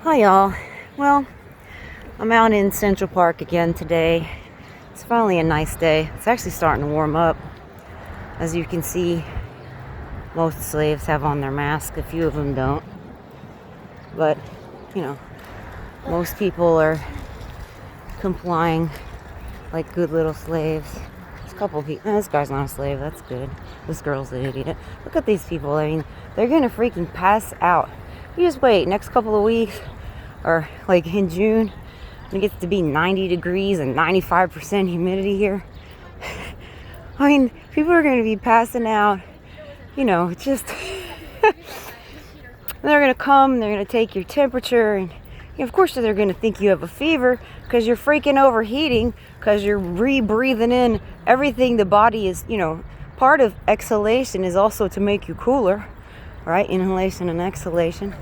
Hi y'all. Well, I'm out in Central Park again today. It's finally a nice day. It's actually starting to warm up. As you can see, most slaves have on their mask. A few of them don't. But, you know, most people are complying like good little slaves. There's a couple of people. This guy's not a slave. That's good. This girl's an idiot. Look at these people. I mean, they're going to freaking pass out. You just wait. Next couple of weeks, or like in June, it gets to be 90 degrees and 95% humidity here. I mean, people are going to be passing out. You know, just they're going to come, they're going to take your temperature, and of course they're going to think you have a fever because you're freaking overheating, because you're breathing in everything the body is, part of exhalation is also to make you cooler, right? Inhalation and exhalation.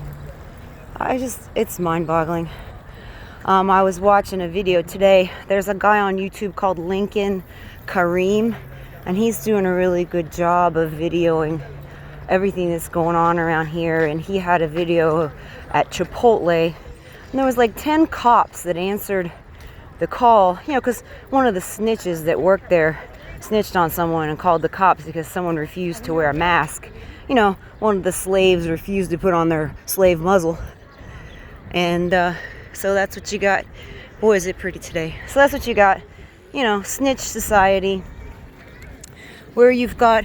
It's mind-boggling. I was watching a video today. There's a guy on YouTube called Lincoln Kareem, and he's doing a really good job of videoing everything that's going on around here. And he had a video at Chipotle, and there was like 10 cops that answered the call, because one of the snitches that worked there snitched on someone and called the cops because someone refused to wear a mask. One of the slaves refused to put on their slave muzzle. And so that's what you got. Boy, is it pretty today. So that's what you got, snitch society, where you've got,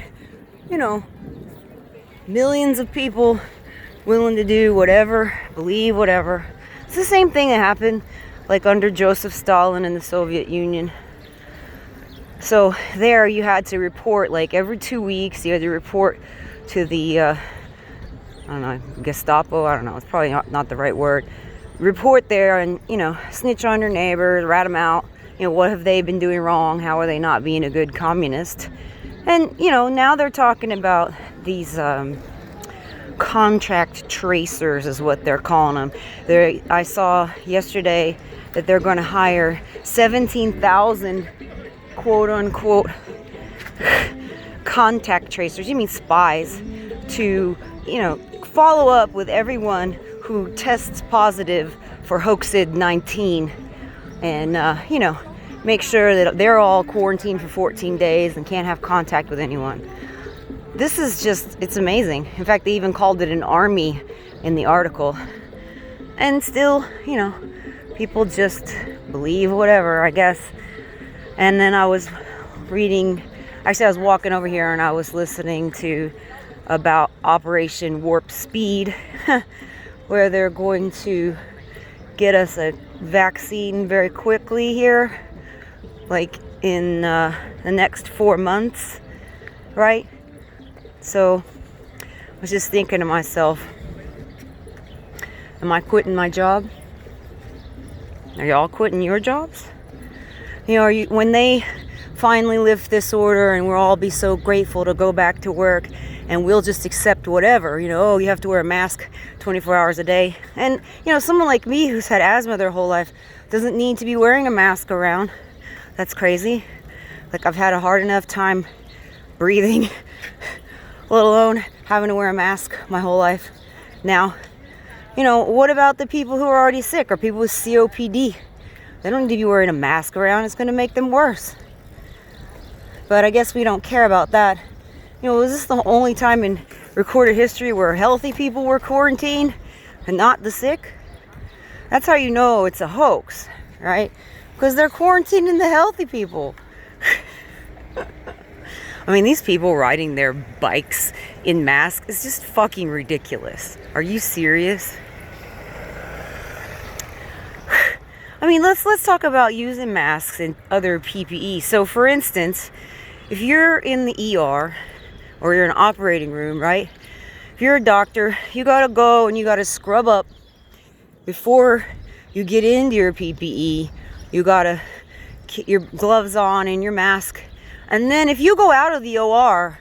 millions of people willing to do whatever, believe whatever. It's the same thing that happened like under Joseph Stalin in the Soviet Union. So there you had to report, like every 2 weeks, you had to report to the Gestapo. I don't know, it's probably not the right word. Report there and, snitch on your neighbors, rat them out. What have they been doing wrong? How are they not being a good communist? And, now they're talking about these contract tracers is what they're calling them. I saw yesterday that they're going to hire 17,000 quote unquote contact tracers. You mean spies to, follow up with everyone who tests positive for HOAXID-19 and, make sure that they're all quarantined for 14 days and can't have contact with anyone. This is it's amazing. In fact, they even called it an army in the article. And still, people just believe whatever, I guess. And then I was walking over here and I was listening to about Operation Warp Speed, where they're going to get us a vaccine very quickly here, like in the next 4 months, right? So I was just thinking to myself, am I quitting my job? Are y'all quitting your jobs? When they finally lift this order and we'll all be so grateful to go back to work and we'll just accept whatever, you have to wear a mask 24 hours a day. And, someone like me who's had asthma their whole life doesn't need to be wearing a mask around. That's crazy. Like, I've had a hard enough time breathing, let alone having to wear a mask my whole life. Now, what about the people who are already sick or people with COPD? They don't need to be wearing a mask around. It's going to make them worse. But I guess we don't care about that. Was this the only time in recorded history where healthy people were quarantined and not the sick? That's how you know it's a hoax, right? Because they're quarantining the healthy people. I mean, these people riding their bikes in masks is just fucking ridiculous. Are you serious? I mean, let's talk about using masks and other PPE. So, for instance, if you're in the ER or you're in an operating room, right? If you're a doctor, you gotta go and you gotta scrub up before you get into your PPE. You gotta get your gloves on and your mask. And then if you go out of the OR,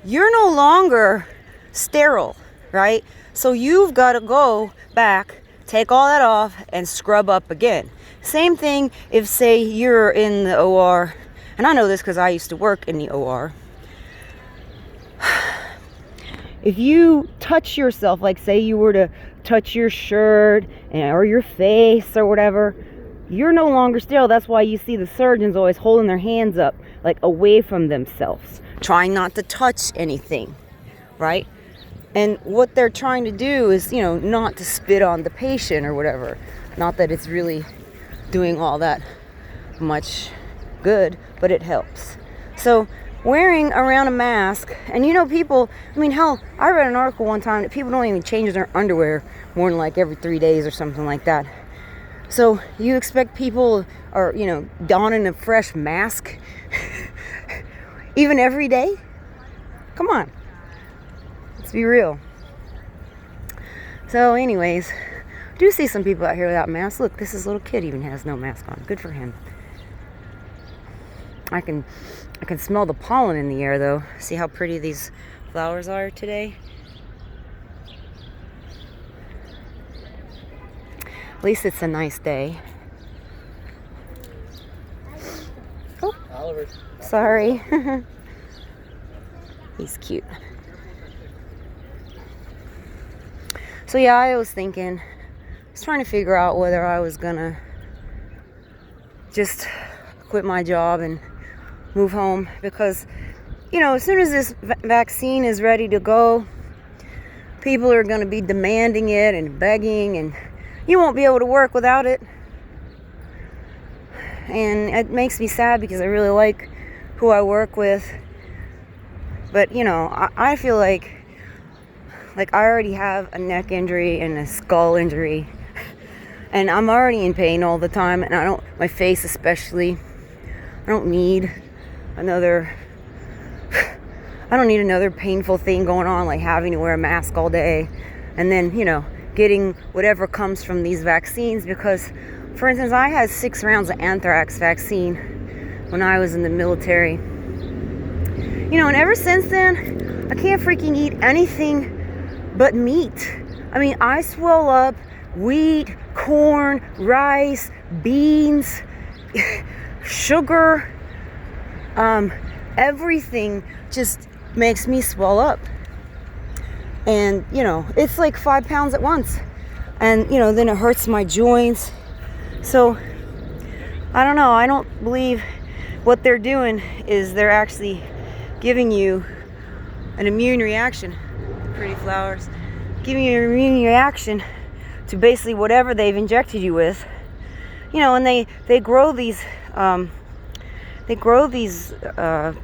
you're no longer sterile, right? So you've got to go back, take all that off, and scrub up again. Same thing if, say, you're in the OR, and I know this because I used to work in the OR. if you touch yourself, like say you were to touch your shirt or your face or whatever, you're no longer sterile. That's why you see the surgeons always holding their hands up, like away from themselves, trying not to touch anything, right? And what they're trying to do is, you know, not to spit on the patient or whatever. Not that it's really doing all that much good, but it helps. So wearing around a mask, and you know, people, I mean, hell, I read an article one time that people don't even change their underwear more than like every 3 days or something like that. So you expect people are, you know, donning a fresh mask even every day? Come on, let's be real. So anyways, I do see some people out here without masks. Look, this little kid even has no mask on. Good for him. I can smell the pollen in the air though. See how pretty these flowers are today? At least it's a nice day. Oh, Oliver. Sorry. He's cute. So yeah, I was thinking, I was trying to figure out whether I was gonna just quit my job and move home, because, you know, as soon as this vaccine is ready to go, people are going to be demanding it and begging, and you won't be able to work without it. And it makes me sad because I really like who I work with, but you know, I feel like I already have a neck injury and a skull injury, and I'm already in pain all the time, and my face especially, I don't need another painful thing going on, like having to wear a mask all day, and then, you know, getting whatever comes from these vaccines. Because, for instance, I had 6 rounds of anthrax vaccine when I was in the military, you know, and ever since then I can't freaking eat anything but meat. I mean, I swell up wheat, corn, rice, beans, sugar, everything just makes me swell up. And, you know, it's like 5 pounds at once. And, you know, then it hurts my joints. So, I don't know. I don't believe what they're doing is they're actually giving you an immune reaction. Pretty flowers. Giving you an immune reaction to basically whatever they've injected you with. You know, and they grow these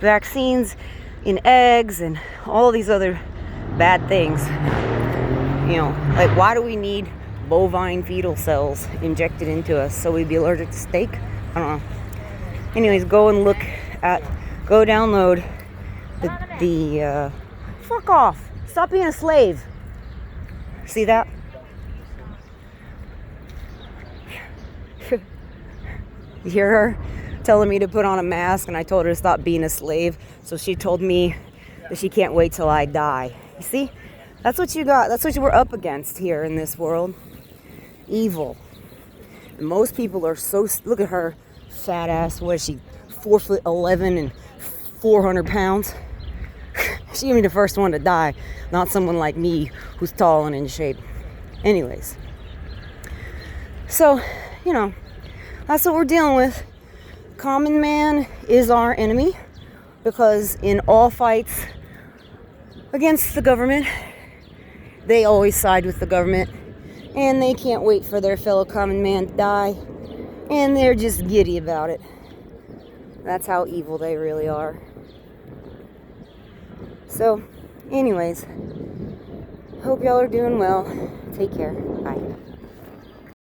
vaccines in eggs and all these other bad things. You know, like, why do we need bovine fetal cells injected into us? So we'd be allergic to steak? I don't know. Anyways, go download the fuck off. Stop being a slave. See that? You hear her telling me to put on a mask, and I told her to stop being a slave. So she told me that she can't wait till I die. You see? That's what you got. That's what we're up against here in this world. Evil. And most people are so... Look at her fat ass. What is she? 4'11" and 400 pounds. She gonna be the first one to die. Not someone like me who's tall and in shape. Anyways. So, you know, that's what we're dealing with. Common man is our enemy, because in all fights against the government, they always side with the government, and they can't wait for their fellow common man to die, and they're just giddy about it. That's how evil they really are. So, anyways, hope y'all are doing well. Take care. Bye.